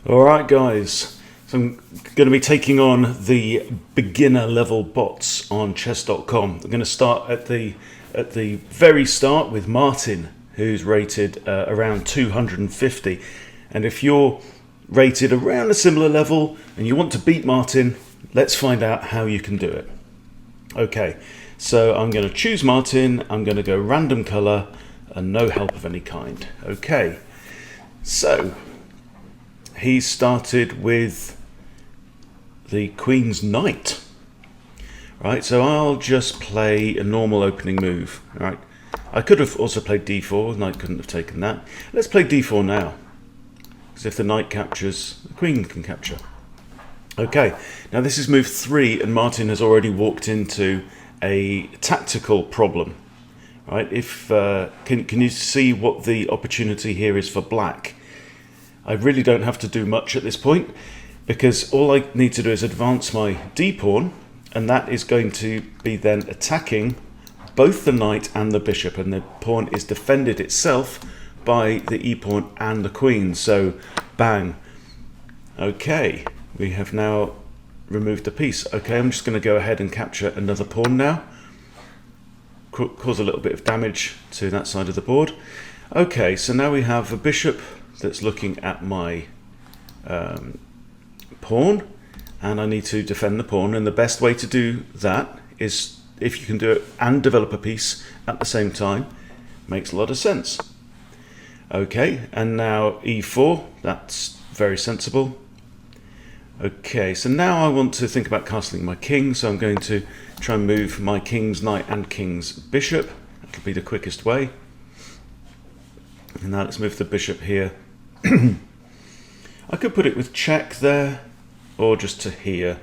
Alright guys, so I'm going to be taking on the beginner level bots on chess.com. I'm going to start at the very start with Martin, who's rated around 250, and if you're rated around a similar level and you want to beat Martin, let's find out how you can do it. Okay, so I'm going to choose Martin, I'm going to go random color and no help of any kind. Okay, so he started with the Queen's Knight. Right, so I'll just play a normal opening move. Right, I could have also played d4, the knight couldn't have taken that. Let's play d4 now, because if the knight captures, the queen can capture. Okay, now this is move 3 and Martin has already walked into a tactical problem. Right, if can you see what the opportunity here is for black? I really don't have to do much at this point, because all I need to do is advance my d-pawn, and that is going to be then attacking both the knight and the bishop, and the pawn is defended itself by the e-pawn and the queen, so bang. Okay, we have now removed a piece. Okay, I'm just going to go ahead and capture another pawn now, cause a little bit of damage to that side of the board. Okay, so now we have a bishop that's looking at my pawn, and I need to defend the pawn, and the best way to do that is if you can do it and develop a piece at the same time. Makes a lot of sense. Okay, and now e4, that's very sensible. Okay, so now I want to think about castling my king, so I'm going to try and move my king's knight and king's bishop. That could be the quickest way. And now let's move the bishop here. I could put it with check there, or just to here.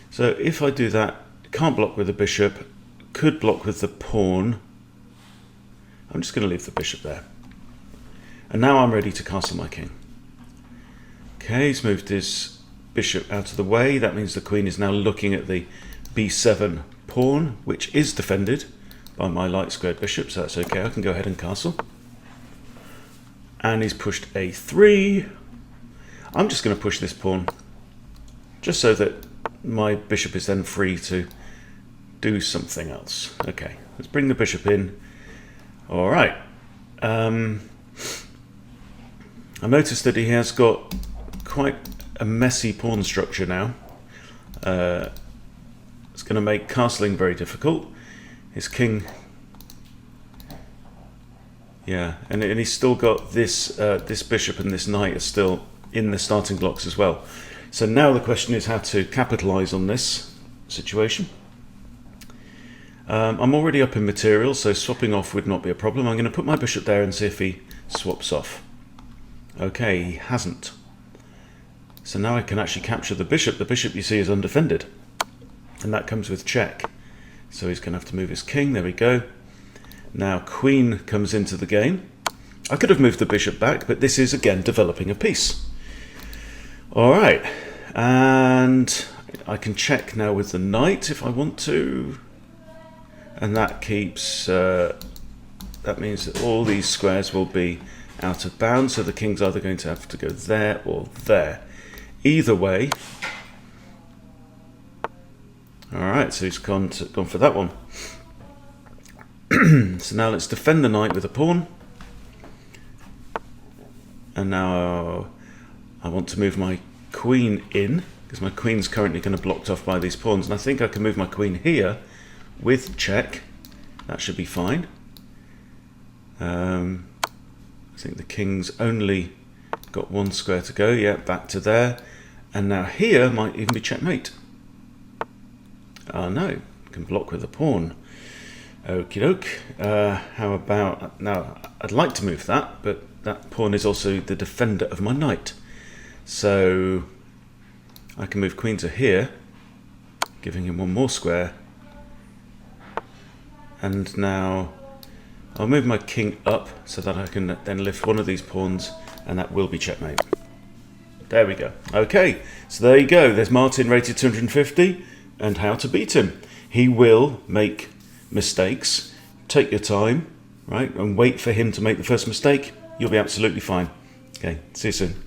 So if I do that, can't block with the bishop, could block with the pawn. I'm just going to leave the bishop there. And now I'm ready to castle my king. Okay, he's moved his bishop out of the way. That means the queen is now looking at the b7 pawn, which is defended by my light squared bishop, so that's okay. I can go ahead and castle. And he's pushed a3. I'm just going to push this pawn, just so that my bishop is then free to do something else. Okay, let's bring the bishop in. All right. I noticed that he has got quite a messy pawn structure now. It's going to make castling very difficult. His king... Yeah, and he's still got this this bishop and this knight are still in the starting blocks as well. So now the question is how to capitalize on this situation. I'm already up in material, so swapping off would not be a problem. I'm going to put my bishop there and see if he swaps off. Okay, he hasn't. So now I can actually capture the bishop. The bishop, you see, is undefended, and that comes with check. So he's going to have to move his king. There we go. Now queen comes into the game. I could have moved the bishop back, but this is again developing a piece. All right, and I can check now with the knight if I want to, and that keeps that means that all these squares will be out of bounds, so the king's either going to have to go there or there. Either way. All right, so he's gone for that one. So now let's defend the knight with a pawn, and now I want to move my queen in, because my queen's currently kind of blocked off by these pawns, and I think I can move my queen here with check. That should be fine. I think the king's only got one square to go. Yeah, back to there, and now here might even be checkmate. Oh no, I can block with a pawn. Okie doke. How about now? I'd like to move that, but that pawn is also the defender of my knight. So I can move queen to here, giving him one more square. And now I'll move my king up so that I can then lift one of these pawns, and that will be checkmate. There we go. Okay, so there you go. There's Martin rated 250 and how to beat him. He will make mistakes. Take your time, right, and wait for him to make the first mistake. You'll be absolutely fine. Okay, see you soon.